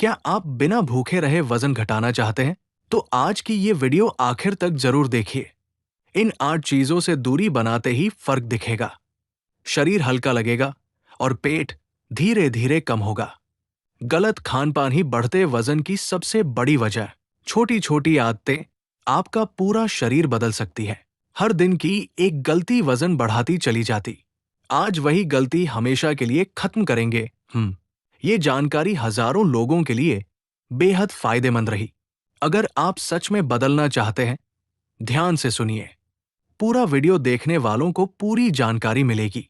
क्या आप बिना भूखे रहे वजन घटाना चाहते हैं? तो आज की ये वीडियो आखिर तक जरूर देखिए। इन 8 चीजों से दूरी बनाते ही फर्क दिखेगा। शरीर हल्का लगेगा और पेट धीरे धीरे कम होगा। गलत खान-पान ही बढ़ते वजन की सबसे बड़ी वजह। छोटी छोटी आदतें आपका पूरा शरीर बदल सकती है। हर दिन की एक गलती वजन बढ़ाती चली जाती। आज वही गलती हमेशा के लिए खत्म करेंगे। ये जानकारी हजारों लोगों के लिए बेहद फायदेमंद रही। अगर आप सच में बदलना चाहते हैं, ध्यान से सुनिए। पूरा वीडियो देखने वालों को पूरी जानकारी मिलेगी।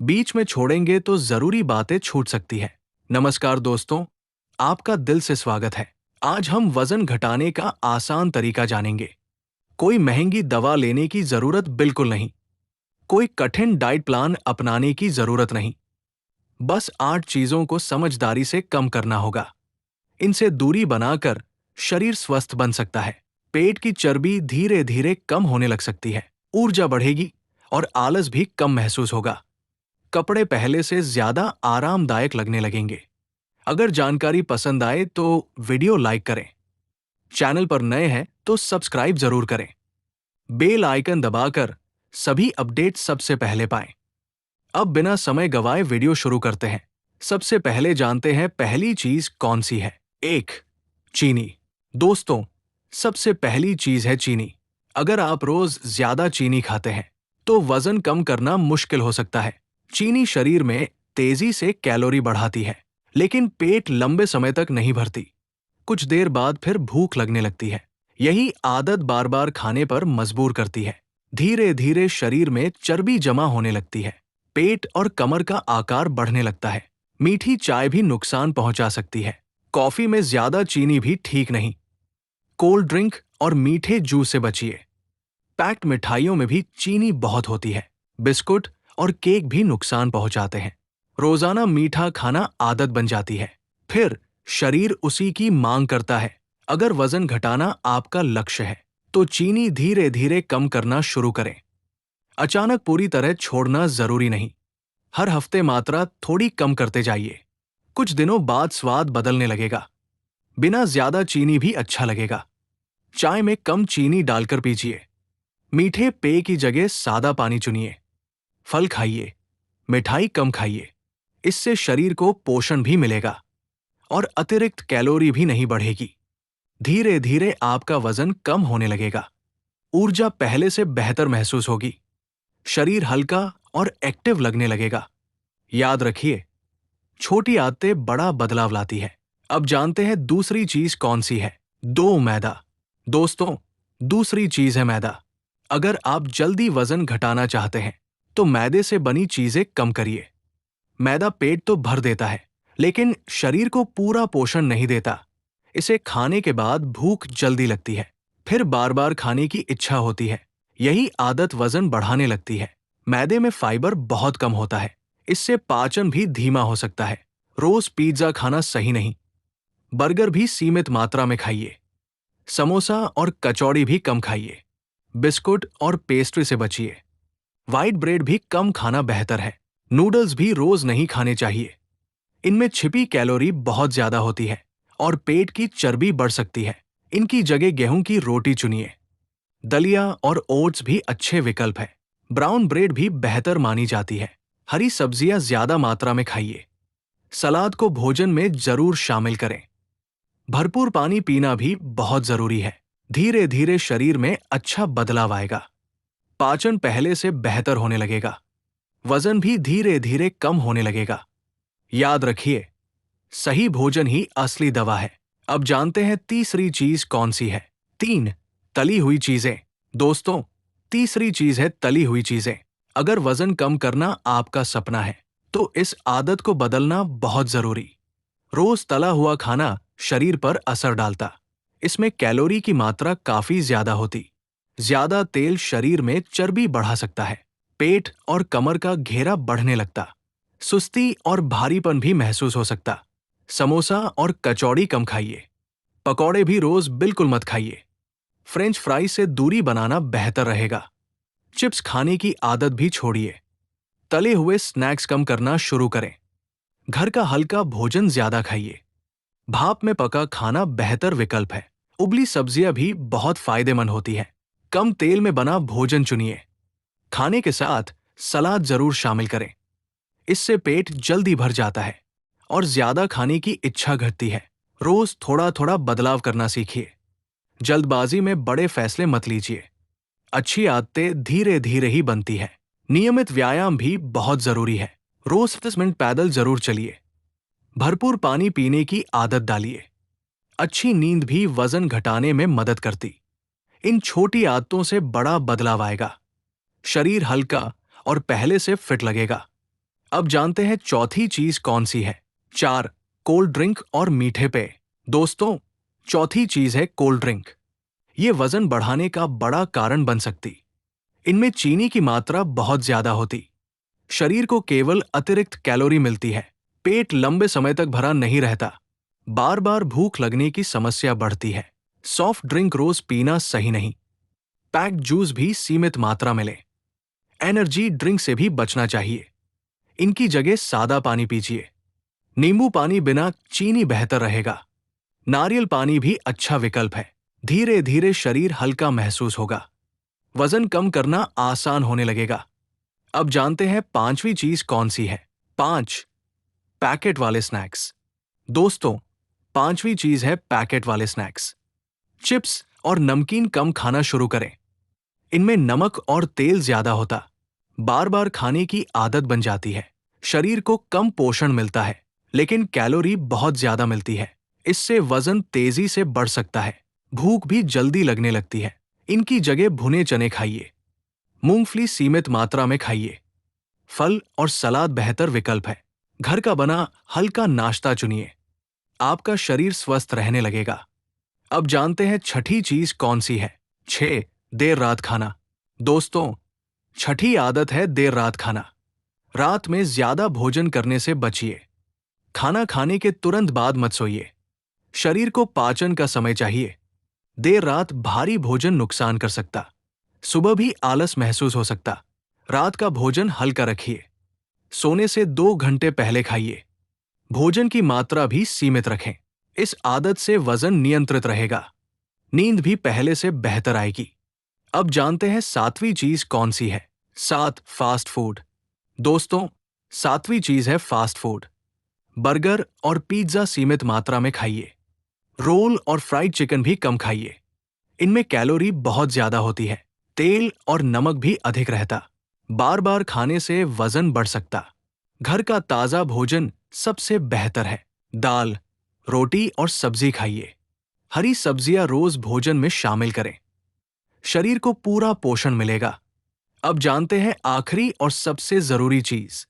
बीच में छोड़ेंगे तो जरूरी बातें छूट सकती है। नमस्कार दोस्तों, आपका दिल से स्वागत है। आज हम वजन घटाने का आसान तरीका जानेंगे। कोई महंगी दवा लेने की जरूरत बिल्कुल नहीं। कोई कठिन डाइट प्लान अपनाने की जरूरत नहीं। बस 8 चीजों को समझदारी से कम करना होगा। इनसे दूरी बनाकर शरीर स्वस्थ बन सकता है। पेट की चर्बी धीरे धीरे कम होने लग सकती है। ऊर्जा बढ़ेगी और आलस भी कम महसूस होगा। कपड़े पहले से ज्यादा आरामदायक लगने लगेंगे। अगर जानकारी पसंद आए तो वीडियो लाइक करें। चैनल पर नए हैं तो सब्सक्राइब जरूर करें। बेल आइकन दबाकर सभी अपडेट सबसे पहले पाएं। अब बिना समय गवाए वीडियो शुरू करते हैं। सबसे पहले जानते हैं पहली चीज कौन सी है। 1. चीनी। दोस्तों, सबसे पहली चीज है चीनी। अगर आप रोज ज्यादा चीनी खाते हैं तो वजन कम करना मुश्किल हो सकता है। चीनी शरीर में तेजी से कैलोरी बढ़ाती है, लेकिन पेट लंबे समय तक नहीं भरती। कुछ देर बाद फिर भूख लगने लगती है। यही आदत बार बार खाने पर मजबूर करती है। धीरे धीरे शरीर में चर्बी जमा होने लगती है। पेट और कमर का आकार बढ़ने लगता है। मीठी चाय भी नुकसान पहुंचा सकती है। कॉफी में ज्यादा चीनी भी ठीक नहीं। कोल्ड ड्रिंक और मीठे जूस से बचिए। पैक्ड मिठाइयों में भी चीनी बहुत होती है। बिस्कुट और केक भी नुकसान पहुंचाते हैं। रोजाना मीठा खाना आदत बन जाती है, फिर शरीर उसी की मांग करता है। अगर वजन घटाना आपका लक्ष्य है तो चीनी धीरे धीरे कम करना शुरू करें। अचानक पूरी तरह छोड़ना जरूरी नहीं। हर हफ्ते मात्रा थोड़ी कम करते जाइए। कुछ दिनों बाद स्वाद बदलने लगेगा। बिना ज्यादा चीनी भी अच्छा लगेगा। चाय में कम चीनी डालकर पीजिए। मीठे पेय की जगह सादा पानी चुनिए। फल खाइए, मिठाई कम खाइए। इससे शरीर को पोषण भी मिलेगा और अतिरिक्त कैलोरी भी नहीं बढ़ेगी। धीरे धीरे आपका वजन कम होने लगेगा। ऊर्जा पहले से बेहतर महसूस होगी। शरीर हल्का और एक्टिव लगने लगेगा। याद रखिए, छोटी आदतें बड़ा बदलाव लाती है। अब जानते हैं दूसरी चीज कौन सी है। 2. मैदा। दोस्तों, दूसरी चीज है मैदा। अगर आप जल्दी वजन घटाना चाहते हैं तो मैदे से बनी चीजें कम करिए। मैदा पेट तो भर देता है, लेकिन शरीर को पूरा पोषण नहीं देता। इसे खाने के बाद भूख जल्दी लगती है, फिर बार बार खाने की इच्छा होती है। यही आदत वजन बढ़ाने लगती है। मैदे में फाइबर बहुत कम होता है, इससे पाचन भी धीमा हो सकता है। रोज पिज्जा खाना सही नहीं। बर्गर भी सीमित मात्रा में खाइए। समोसा और कचौड़ी भी कम खाइए। बिस्कुट और पेस्ट्री से बचिए। व्हाइट ब्रेड भी कम खाना बेहतर है। नूडल्स भी रोज नहीं खाने चाहिए। इनमें छिपी कैलोरी बहुत ज्यादा होती है और पेट की चर्बी बढ़ सकती है। इनकी जगह गेहूं की रोटी चुनिए। दलिया और ओट्स भी अच्छे विकल्प है। ब्राउन ब्रेड भी बेहतर मानी जाती है। हरी सब्जियां ज्यादा मात्रा में खाइए। सलाद को भोजन में जरूर शामिल करें। भरपूर पानी पीना भी बहुत जरूरी है। धीरे धीरे शरीर में अच्छा बदलाव आएगा। पाचन पहले से बेहतर होने लगेगा। वजन भी धीरे धीरे कम होने लगेगा। याद रखिए, सही भोजन ही असली दवा है। अब जानते हैं तीसरी चीज कौन सी है। 3. तली हुई चीजें। दोस्तों, तीसरी चीज है तली हुई चीजें। अगर वजन कम करना आपका सपना है तो इस आदत को बदलना बहुत जरूरी। रोज तला हुआ खाना शरीर पर असर डालता। इसमें कैलोरी की मात्रा काफी ज्यादा होती। ज्यादा तेल शरीर में चर्बी बढ़ा सकता है। पेट और कमर का घेरा बढ़ने लगता। सुस्ती और भारीपन भी महसूस हो सकता। समोसा और कचौड़ी कम खाइए। पकौड़े भी रोज बिल्कुल मत खाइए। फ्रेंच फ्राई से दूरी बनाना बेहतर रहेगा। चिप्स खाने की आदत भी छोड़िए। तले हुए स्नैक्स कम करना शुरू करें। घर का हल्का भोजन ज्यादा खाइए। भाप में पका खाना बेहतर विकल्प है। उबली सब्जियां भी बहुत फायदेमंद होती हैं। कम तेल में बना भोजन चुनिए। खाने के साथ सलाद जरूर शामिल करें। इससे पेट जल्दी भर जाता है और ज्यादा खाने की इच्छा घटती है। रोज थोड़ा थोड़ा बदलाव करना सीखिए। जल्दबाजी में बड़े फैसले मत लीजिए। अच्छी आदतें धीरे धीरे ही बनती है। नियमित व्यायाम भी बहुत जरूरी है। रोज 10 मिनट पैदल जरूर चलिए। भरपूर पानी पीने की आदत डालिए। अच्छी नींद भी वजन घटाने में मदद करती। इन छोटी आदतों से बड़ा बदलाव आएगा। शरीर हल्का और पहले से फिट लगेगा। अब जानते हैं चौथी चीज कौन सी है। 4. कोल्ड ड्रिंक और मीठे पेय। दोस्तों, चौथी चीज है कोल्ड ड्रिंक। ये वजन बढ़ाने का बड़ा कारण बन सकती। इनमें चीनी की मात्रा बहुत ज्यादा होती। शरीर को केवल अतिरिक्त कैलोरी मिलती है। पेट लंबे समय तक भरा नहीं रहता। बार बार भूख लगने की समस्या बढ़ती है। सॉफ्ट ड्रिंक रोज पीना सही नहीं। पैक्ड जूस भी सीमित मात्रा में लें। एनर्जी ड्रिंक से भी बचना चाहिए। इनकी जगह सादा पानी पीजिए। नींबू पानी बिना चीनी बेहतर रहेगा। नारियल पानी भी अच्छा विकल्प है। धीरे धीरे शरीर हल्का महसूस होगा। वजन कम करना आसान होने लगेगा। अब जानते हैं पांचवी चीज कौन सी है। 5. पैकेट वाले स्नैक्स। दोस्तों, पांचवी चीज है पैकेट वाले स्नैक्स। चिप्स और नमकीन कम खाना शुरू करें। इनमें नमक और तेल ज्यादा होता। बार बार खाने की आदत बन जाती है। शरीर को कम पोषण मिलता है, लेकिन कैलोरी बहुत ज्यादा मिलती है। इससे वजन तेजी से बढ़ सकता है। भूख भी जल्दी लगने लगती है। इनकी जगह भुने चने खाइए। मूंगफली सीमित मात्रा में खाइए। फल और सलाद बेहतर विकल्प है। घर का बना हल्का नाश्ता चुनिए। आपका शरीर स्वस्थ रहने लगेगा। अब जानते हैं छठी चीज कौन सी है। 6. देर रात खाना। दोस्तों, छठी आदत है देर रात खाना। रात में ज्यादा भोजन करने से बचिए। खाना खाने के तुरंत बाद मत सोइए। शरीर को पाचन का समय चाहिए। देर रात भारी भोजन नुकसान कर सकता। सुबह भी आलस महसूस हो सकता। रात का भोजन हल्का रखिए। सोने से 2 घंटे पहले खाइए। भोजन की मात्रा भी सीमित रखें। इस आदत से वजन नियंत्रित रहेगा। नींद भी पहले से बेहतर आएगी। अब जानते हैं 7वीं चीज कौन सी है। 7. Fast food. दोस्तों, 7वीं चीज है फास्ट फूड। बर्गर और पिज्जा सीमित मात्रा में खाइए। रोल और फ्राइड चिकन भी कम खाइए। इनमें कैलोरी बहुत ज्यादा होती है। तेल और नमक भी अधिक रहता। बार बार खाने से वजन बढ़ सकता। घर का ताजा भोजन सबसे बेहतर है। दाल, रोटी और सब्जी खाइए। हरी सब्जियां रोज भोजन में शामिल करें। शरीर को पूरा पोषण मिलेगा। अब जानते हैं आखिरी और सबसे जरूरी चीज।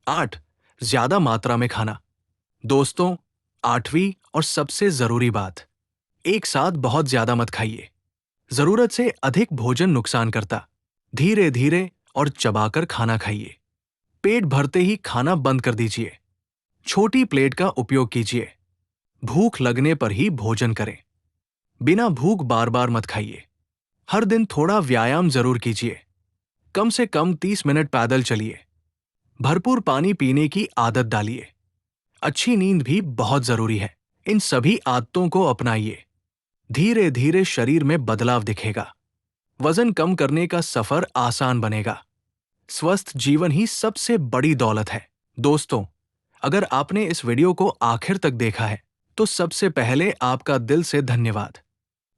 8. ज्यादा मात्रा में खाना। दोस्तों, 8वीं और सबसे जरूरी बात, एक साथ बहुत ज्यादा मत खाइए। जरूरत से अधिक भोजन नुकसान करता। धीरे धीरे और चबाकर खाना खाइए। पेट भरते ही खाना बंद कर दीजिए। छोटी प्लेट का उपयोग कीजिए। भूख लगने पर ही भोजन करें। बिना भूख बार बार मत खाइए। हर दिन थोड़ा व्यायाम जरूर कीजिए। कम से कम 30 मिनट पैदल चलिए। भरपूर पानी पीने की आदत डालिए। अच्छी नींद भी बहुत जरूरी है। इन सभी आदतों को अपनाइए। धीरे धीरे शरीर में बदलाव दिखेगा। वजन कम करने का सफर आसान बनेगा। स्वस्थ जीवन ही सबसे बड़ी दौलत है। दोस्तों, अगर आपने इस वीडियो को आखिर तक देखा है, तो सबसे पहले आपका दिल से धन्यवाद।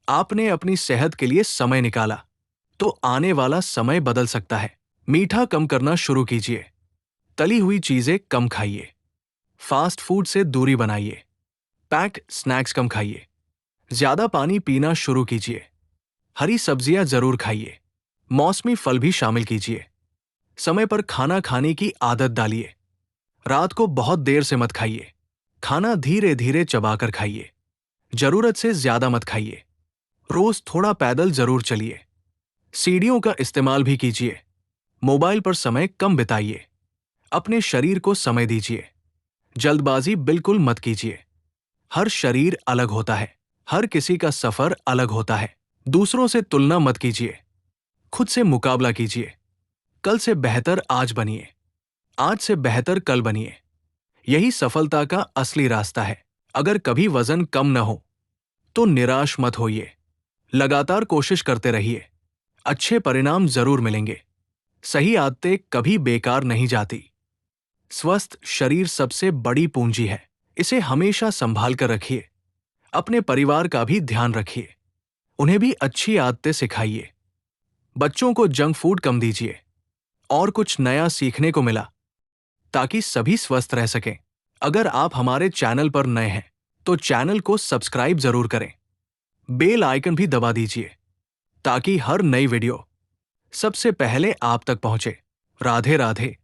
आपने अपनी सेहत के लिए समय निकाला, तो आने वाला समय बदल सकता है। मीठा कम करना शुरू कीजिए। तली हुई चीजें कम खाइए। फास्ट फूड से दूरी बनाइए। पैक्ड स्नैक्स कम खाइए। ज्यादा पानी पीना शुरू कीजिए। हरी सब्जियां जरूर खाइए। मौसमी फल भी शामिल कीजिए। समय पर खाना खाने की आदत डालिए। रात को बहुत देर से मत खाइए। खाना धीरे धीरे चबाकर खाइए। जरूरत से ज्यादा मत खाइए। रोज थोड़ा पैदल जरूर चलिए। सीढ़ियों का इस्तेमाल भी कीजिए। मोबाइल पर समय कम बिताइए। अपने शरीर को समय दीजिए। जल्दबाजी बिल्कुल मत कीजिए। हर शरीर अलग होता है। हर किसी का सफर अलग होता है। दूसरों से तुलना मत कीजिए। खुद से मुकाबला कीजिए। कल से बेहतर आज बनिए। आज से बेहतर कल बनिए। यही सफलता का असली रास्ता है। अगर कभी वजन कम न हो तो निराश मत होइए। लगातार कोशिश करते रहिए, अच्छे परिणाम जरूर मिलेंगे। सही आदतें कभी बेकार नहीं जाती। स्वस्थ शरीर सबसे बड़ी पूंजी है, इसे हमेशा संभाल कर रखिए। अपने परिवार का भी ध्यान रखिए, उन्हें भी अच्छी आदतें सिखाइए। बच्चों को जंक फूड कम दीजिए। और कुछ नया सीखने को मिला ताकि सभी स्वस्थ रह सकें। अगर आप हमारे चैनल पर नए हैं तो चैनल को सब्सक्राइब जरूर करें। बेल आइकन भी दबा दीजिए ताकि हर नई वीडियो सबसे पहले आप तक पहुंचे। राधे राधे।